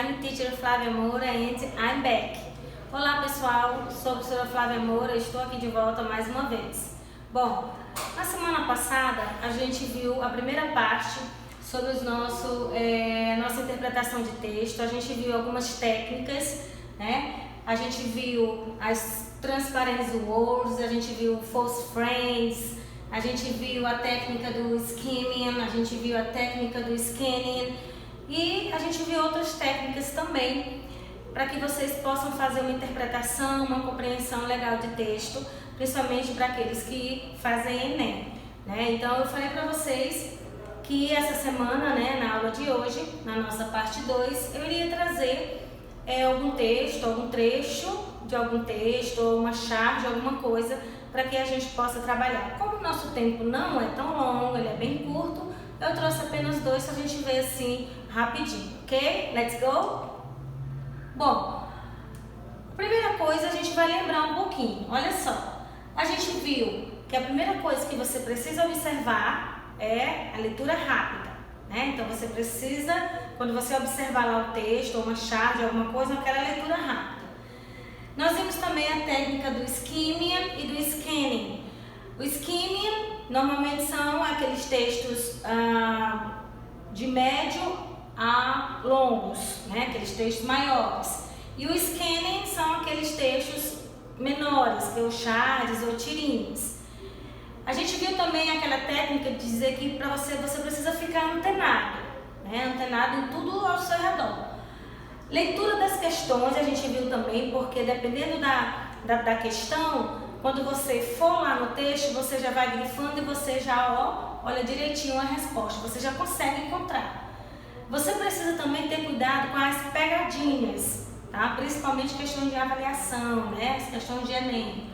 I'm teacher Flávia Moura and I'm back. Olá pessoal, sou a professora Flávia Moura e estou aqui de volta mais uma vez. Bom, na semana passada a gente viu a primeira parte sobre nossa interpretação de texto, a gente viu algumas técnicas, né? A gente viu as transparent words, a gente viu false friends, a gente viu a técnica do skimming, a gente viu a técnica do scanning e a gente viu outras técnicas também para que vocês possam fazer uma interpretação, uma compreensão legal de texto, principalmente para aqueles que fazem Enem, né? Então eu falei para vocês que essa semana, né, na aula de hoje, na nossa parte 2, eu iria trazer algum texto, algum trecho de algum texto, ou uma charge, alguma coisa, para que a gente possa trabalhar. Como o nosso tempo não é tão longo, ele é bem curto, eu trouxe apenas 2 para a gente ver assim rapidinho, ok? Let's go? Bom, primeira coisa a gente vai lembrar um pouquinho, olha só, a gente viu que a primeira coisa que você precisa observar é a leitura rápida, né? Então você precisa, quando você observar lá o texto, ou uma charge, alguma coisa, eu quero a leitura rápida. Nós vimos também a técnica do skimming e do scanning. O skimming normalmente são aqueles textos de médio a longos, né? Aqueles textos maiores. E o scanning são aqueles textos menores, que é o charges ou tirinhas. A gente viu também aquela técnica de dizer que para você precisa ficar antenado, né? Antenado em tudo ao seu redor. Leitura das questões a gente viu também, porque dependendo da questão, quando você for lá no texto, você já vai grifando e você já olha direitinho a resposta, você já consegue encontrar. Você precisa também ter cuidado com as pegadinhas, tá? Principalmente questões de avaliação, né? As questões de Enem.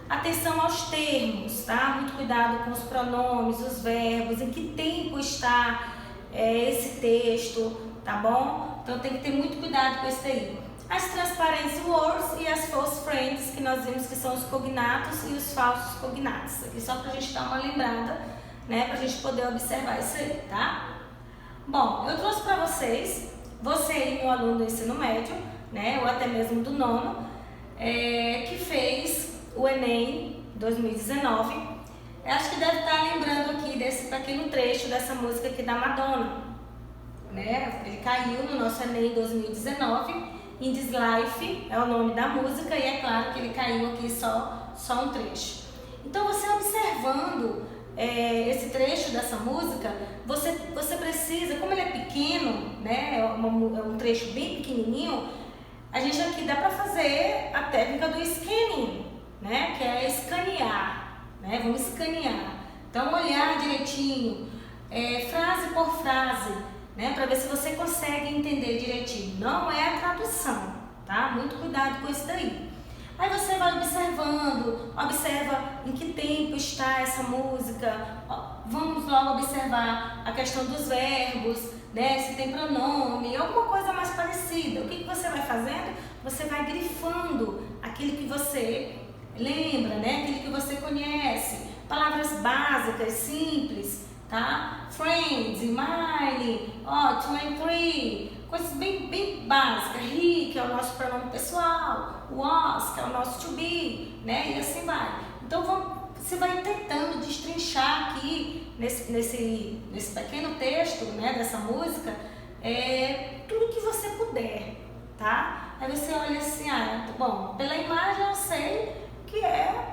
Atenção aos termos, tá? Muito cuidado com os pronomes, os verbos, em que tempo está esse texto, tá bom? Então tem que ter muito cuidado com isso daí. As transparent words e as false friends, que nós vimos que são os cognatos e os falsos cognatos. Aqui só pra gente dar uma lembrada, né? Pra gente poder observar isso aí, tá? Bom, eu trouxe pra vocês, você aí, meu aluno do ensino médio, né? Ou até mesmo do nono, que fez o Enem 2019. Eu acho que deve estar lembrando aqui desse pequeno trecho dessa música aqui da Madonna. Né? Ele caiu no nosso Enem 2019, In This Life é o nome da música e é claro que ele caiu aqui só um trecho. Então você observando esse trecho dessa música, você precisa, como ele é pequeno, né? É um trecho bem pequenininho, a gente aqui dá para fazer a técnica do scanning, né? Que é escanear, né? Vamos escanear. Então olhar direitinho, frase por frase, né, para ver se você consegue entender direitinho. Não é a tradução, tá? Muito cuidado com isso daí. Aí você vai observando, observa em que tempo está essa música. Vamos logo observar a questão dos verbos, né? Se tem pronome, alguma coisa mais parecida. O que você vai fazendo? Você vai grifando aquilo que você lembra, né? Aquilo que você conhece. Palavras básicas, simples, tá? Friends, mine, 23, coisas bem básicas. He, que é o nosso pronome pessoal, was, que é o nosso to be, né? E assim vai. Então você vai tentando destrinchar aqui nesse pequeno texto, né, dessa música, tudo que você puder, tá? Aí você olha assim, bom, pela imagem eu sei que é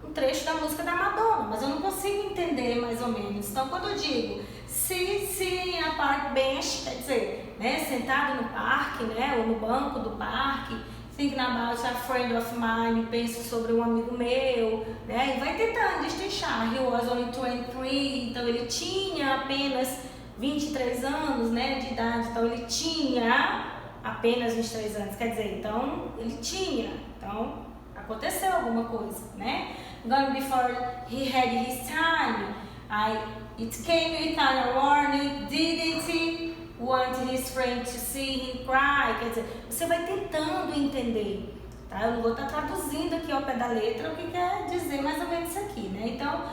um trecho da música da Madonna, mas eu não consigo entender mais ou menos. Então, quando eu digo sitting in a park bench, quer dizer, né, sentado no parque, né, ou no banco do parque, thinking about a friend of mine, penso sobre um amigo meu, né, e vai tentando destrinchar. He was only 23, então ele tinha apenas 23 anos, né, de idade, então ele tinha apenas 23 anos, quer dizer, então ele tinha, então aconteceu alguma coisa, né? Gone before he had his time, it came without a warning, didn't he want his friend to see him cry? Quer dizer, você vai tentando entender, tá? Eu não vou estar traduzindo aqui ao pé da letra o que quer dizer mais ou menos isso aqui, né? Então,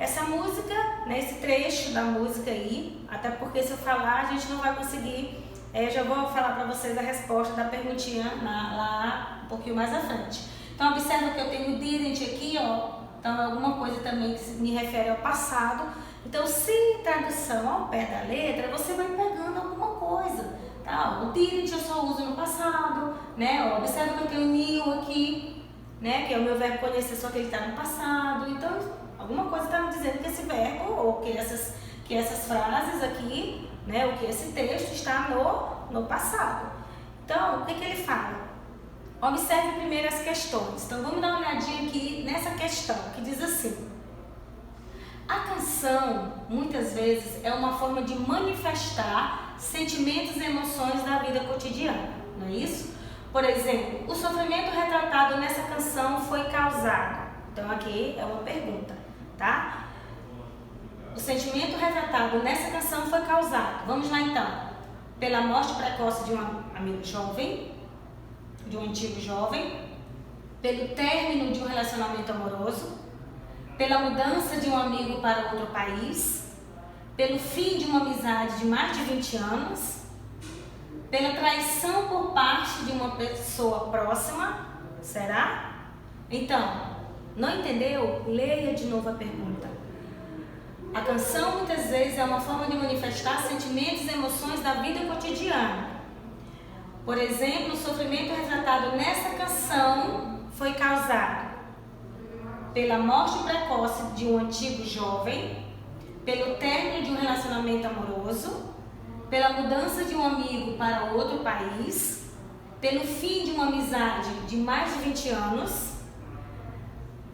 essa música, né, esse trecho da música aí, até porque se eu falar a gente não vai conseguir Eu já vou falar para vocês a resposta da perguntinha lá um pouquinho mais à frente. Então, observa que eu tenho didn't aqui, ó. Então, é alguma coisa também que me refere ao passado. Então, se tradução ao pé da letra, você vai pegando alguma coisa, tá? O didn't eu só uso no passado, né? Ó, observa que eu tenho knew aqui, né? Que é o meu verbo conhecer, só que ele está no passado. Então, alguma coisa está me dizendo que esse verbo, ou que essas frases aqui, né? Ou que esse texto está no passado. Então, o que ele fala? Observe primeiro as questões. Então, vamos dar uma olhadinha aqui nessa questão, que diz assim: a canção, muitas vezes, é uma forma de manifestar sentimentos e emoções da vida cotidiana, não é isso? Por exemplo, o sofrimento retratado nessa canção foi causado. Então, aqui é uma pergunta, tá? O sentimento retratado nessa canção foi causado. Vamos lá, então. Pela morte precoce de um amigo jovem, de um antigo jovem, pelo término de um relacionamento amoroso, pela mudança de um amigo para outro país, pelo fim de uma amizade de mais de 20 anos, pela traição por parte de uma pessoa próxima, será? Então, não entendeu? Leia de novo a pergunta. A canção muitas vezes é uma forma de manifestar sentimentos e emoções da vida cotidiana. Por exemplo, o sofrimento retratado nessa canção foi causado pela morte precoce de um antigo jovem, pelo término de um relacionamento amoroso, pela mudança de um amigo para outro país, pelo fim de uma amizade de mais de 20 anos,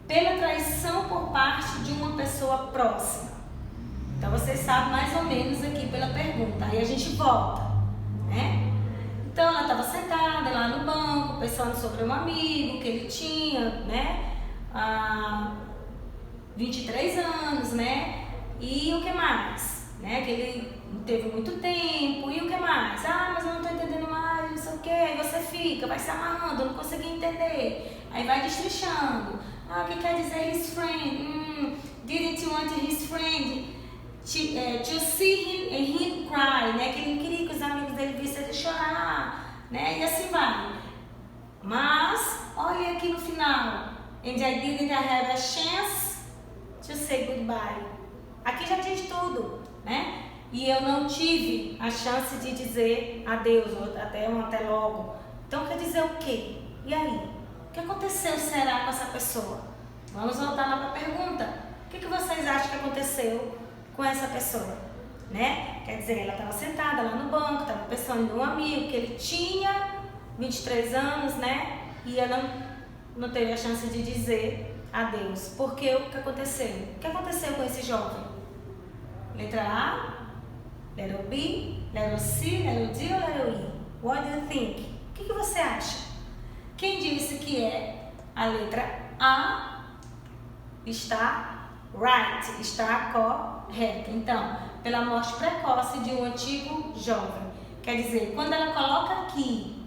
pela traição por parte de uma pessoa próxima. Então, vocês sabem mais ou menos aqui pela pergunta. Aí a gente volta, né? Então, ela estava sentada lá no banco, pensando sobre um amigo que ele tinha, né? 23 anos, né? E o que mais? Né? Que ele não teve muito tempo. E o que mais? Mas eu não estou entendendo mais, não sei o que. Aí você fica, vai se amarrando, eu não consegui entender. Aí vai destrinchando. O que quer dizer his friend? Didn't you want his friend to see him cry, né? Que ele não queria que os amigos dele vissem ele chorar, né? E assim vai. Mas, olha aqui no final. And I didn't have a chance to say goodbye. Aqui já diz tudo, né? E eu não tive a chance de dizer adeus, ou até logo. Então quer dizer o quê? E aí? O que aconteceu, será, com essa pessoa? Vamos voltar lá para a pergunta. O que vocês acham que aconteceu com essa pessoa? Né? Quer dizer, ela estava sentada lá no banco, estava pensando em um amigo que ele tinha 23 anos, né? E ela não teve a chance de dizer adeus. Porque o que aconteceu? O que aconteceu com esse jovem? Letra A, letra B, letra C, letra D ou letra I? What do you think? O que você acha? Quem disse que é a letra A está right, está correta. Então, pela morte precoce de um antigo jovem. Quer dizer, quando ela coloca aqui,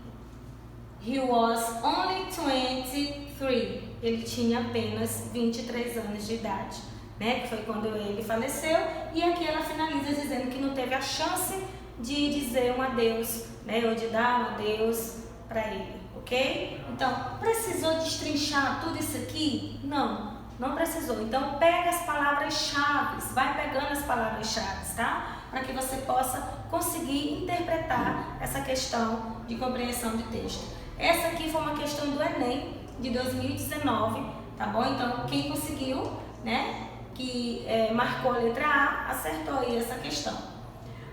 he was only 23, ele tinha apenas 23 anos de idade, né? Que foi quando ele faleceu. E aqui ela finaliza dizendo que não teve a chance de dizer um adeus, né? Ou de dar um adeus para ele, ok? Então, precisou destrinchar tudo isso aqui? Não precisou. Então, pega as palavras-chave, vai pegando as palavras-chave, tá? Para que você possa conseguir interpretar essa questão de compreensão de texto. Essa aqui foi uma questão do Enem de 2019, tá bom? Então, quem conseguiu, né, que marcou a letra A, acertou aí essa questão.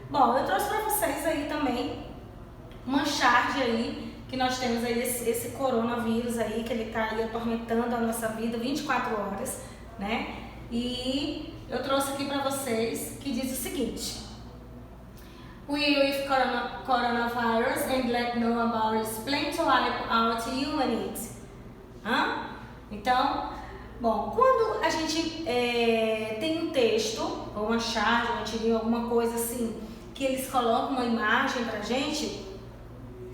Bom, eu trouxe para vocês aí também uma charge aí, que nós temos aí esse coronavírus aí, que ele está aí atormentando a nossa vida 24 horas, né? E eu trouxe aqui para vocês, que diz o seguinte: We with coronavirus and let know about its plan to wipe out humanity. Então, bom, quando a gente tem um texto, ou uma charge, uma tirinha, alguma coisa assim, que eles colocam uma imagem pra gente,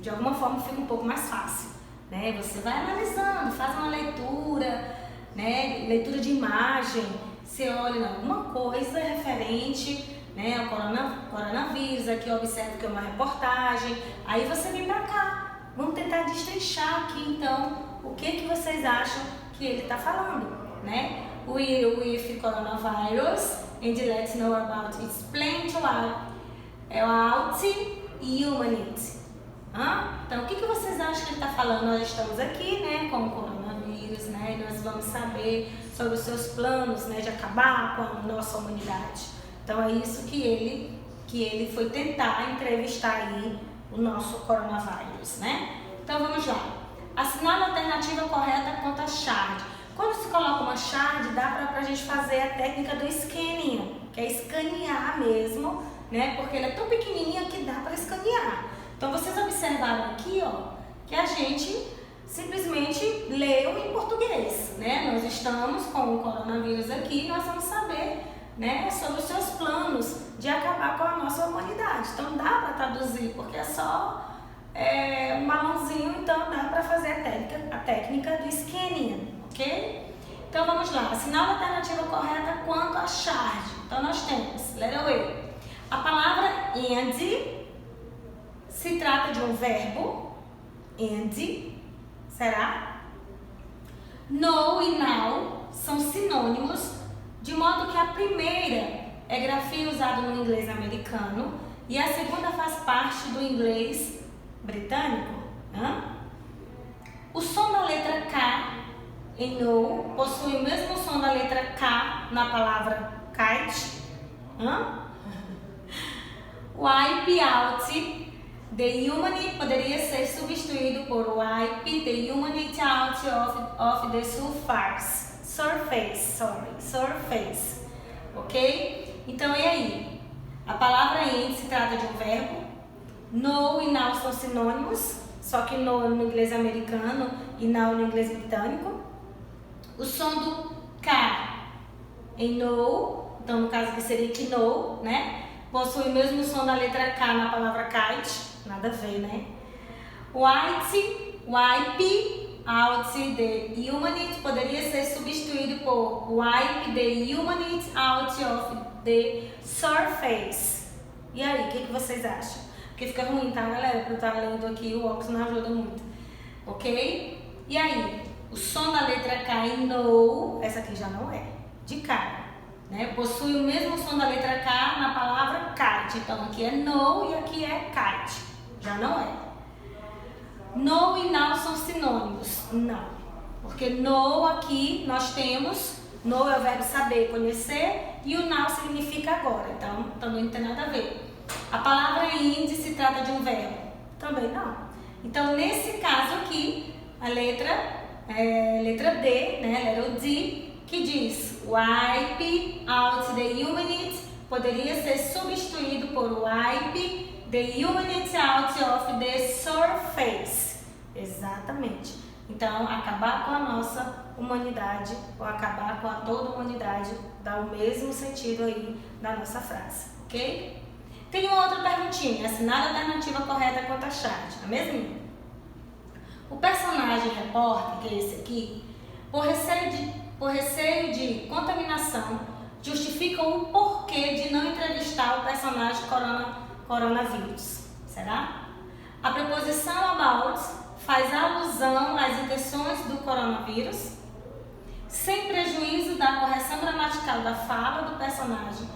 de alguma forma fica um pouco mais fácil, né? Você vai analisando, faz uma leitura, né? Leitura de imagem, você olha alguma coisa referente né? O coronavírus, aqui observa que é uma reportagem. Aí você vem pra cá. Vamos tentar destrinchar aqui, então, o que vocês acham que ele está falando, né? With coronavirus, and let's know about explain to out humanity. Então, o que vocês acham que ele está falando? Nós estamos aqui, né, com o coronavírus, né, e nós vamos saber sobre os seus planos, né, de acabar com a nossa humanidade. Então, é isso que ele foi tentar entrevistar aí o nosso coronavírus, né? Então, vamos lá. Assinale a alternativa correta quanto a shard. Quando se coloca uma shard, dá pra gente fazer a técnica do scanning, que é escanear mesmo, né? Porque ela é tão pequenininha que dá para escanear. Então, vocês observaram aqui, ó, que a gente simplesmente leu em português, né? Nós estamos com o coronavírus aqui e nós vamos saber, né, sobre os seus planos de acabar com a nossa humanidade. Então, dá para traduzir, porque é só um balãozinho, então dá para fazer a técnica do scanning, ok? Então, vamos lá. Assinale a alternativa correta quanto a shard. Então, nós temos, letra E. A palavra and se trata de um verbo, and, será? No e now são sinônimos, de modo que a primeira é grafia usado no inglês americano e a segunda faz parte do inglês britânico. O som da letra K em no possui o mesmo som da letra K na palavra kite. Wipe out the humanity poderia ser substituído por wipe the humanity out of the surface, ok? Então, e aí? A palavra in se trata de um verbo, no e now são sinônimos, só que no inglês americano e now no inglês britânico. O som do K em no, então no caso aqui seria que no, né? Possui o mesmo som da letra K na palavra kite, nada a ver, né? Wipe out the humanity poderia ser substituído por wipe the humanity out of the surface. E aí, o que vocês acham? Porque fica ruim, tá, galera? Porque eu tava lendo aqui, o óculos não ajuda muito, ok? E aí, o som da letra K em no, essa aqui já não é, de cara, né? Possui o mesmo som da letra K na palavra kite. Então, aqui é no e aqui é kite. Já não é. No e now são sinônimos? Não. Porque no aqui nós temos, no é o verbo saber, conhecer, e o now significa agora. Então, também não tem nada a ver. A palavra in se trata de um verbo? Também não. Então, nesse caso aqui, a letra D, né? Letra D, que diz wipe out the humanity poderia ser substituído por wipe the humanity out of the surface. Exatamente. Então, acabar com a nossa humanidade ou acabar com a toda a humanidade dá o mesmo sentido aí da nossa frase, ok? Tem uma outra perguntinha. Assinale a alternativa correta quanto a shard, não é mesmo? O personagem repórter, que é esse aqui, por receio de contaminação, justifica o porquê de não entrevistar o personagem coronavírus. Será? A preposição about faz alusão às intenções do coronavírus, sem prejuízo da correção gramatical da fala do personagem.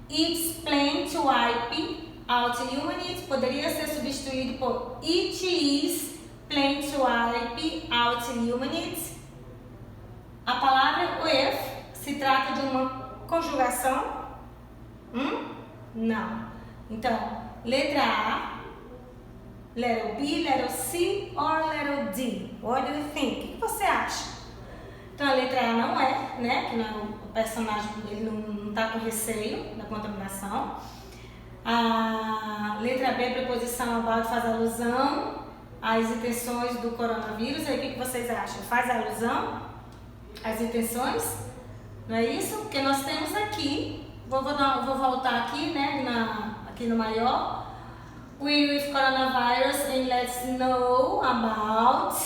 Explain to wipe out humanity poderia ser substituído por it is plain to wipe out humanity. A palavra with se trata de uma conjugação? Não. Então, letra A, letra B, letra C ou letra D? What do you think? O que você acha? Então, a letra A não é, né? Que não é o personagem, ele não está com receio da contaminação. A letra B, a preposição about, faz alusão às intenções do coronavírus. Aí, o que vocês acham? Faz alusão às intenções? Não é isso? Porque nós temos aqui, vou voltar aqui, né? Aqui no maior. We with coronavirus and let's know about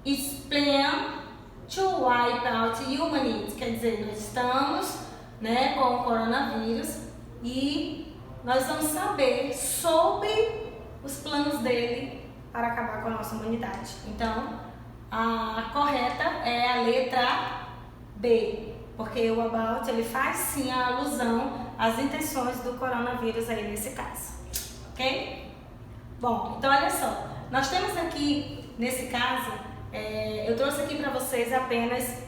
explain to wipe out humanity. Quer dizer, nós estamos né, com o coronavírus, e nós vamos saber sobre os planos dele para acabar com a nossa humanidade. Então, a correta é a letra B, porque o about ele faz sim a alusão às intenções do coronavírus aí nesse caso, ok? Bom, então olha só, nós temos aqui nesse caso, eu trouxe aqui para vocês apenas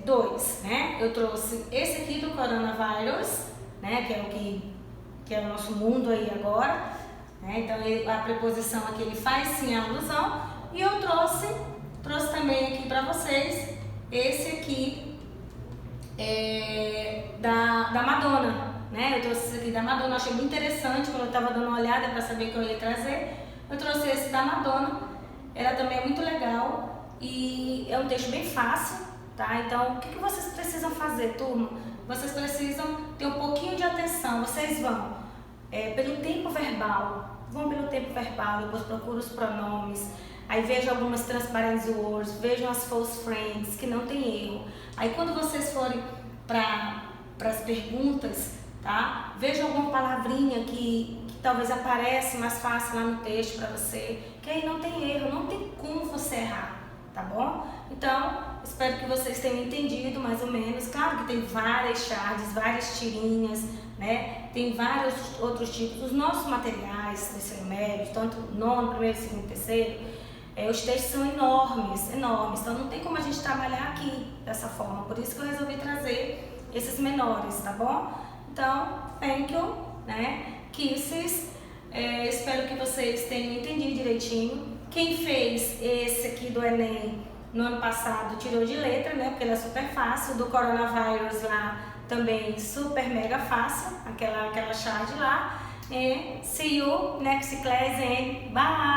dois, né? Eu trouxe esse aqui do coronavírus, né? Que é o nosso mundo aí agora, né? Então a preposição aqui ele faz sim a alusão, e eu trouxe também aqui para vocês esse aqui da Madonna, né? Eu trouxe esse aqui da Madonna, achei muito interessante quando eu estava dando uma olhada para saber que eu ia trazer. Eu trouxe esse da Madonna, ela também é muito legal e é um texto bem fácil, tá? Então, o que vocês precisam fazer, turma? Vocês precisam ter um pouquinho de atenção, vocês vão pelo tempo verbal, depois procuram os pronomes, aí vejam algumas transparent words, vejam as false friends, que não tem erro. Aí quando vocês forem para as perguntas, tá? Vejam alguma palavrinha que talvez aparece mais fácil lá no texto para você, que aí não tem erro, não tem como você errar, tá bom? Então, espero que vocês tenham entendido mais ou menos. Claro que tem várias charges, várias tirinhas, né? Tem vários outros tipos. Os nossos materiais do ensino médio, tanto nono, primeiro, segundo e terceiro, os textos são enormes, então não tem como a gente trabalhar aqui dessa forma, por isso que eu resolvi trazer esses menores, tá bom? Então, thank you, né? Kisses, espero que vocês tenham entendido direitinho. Quem fez esse aqui do Enem no ano passado tirou de letra, né? Porque ele é super fácil, do coronavírus lá também super mega fácil, aquela charge lá. See you next class and bye!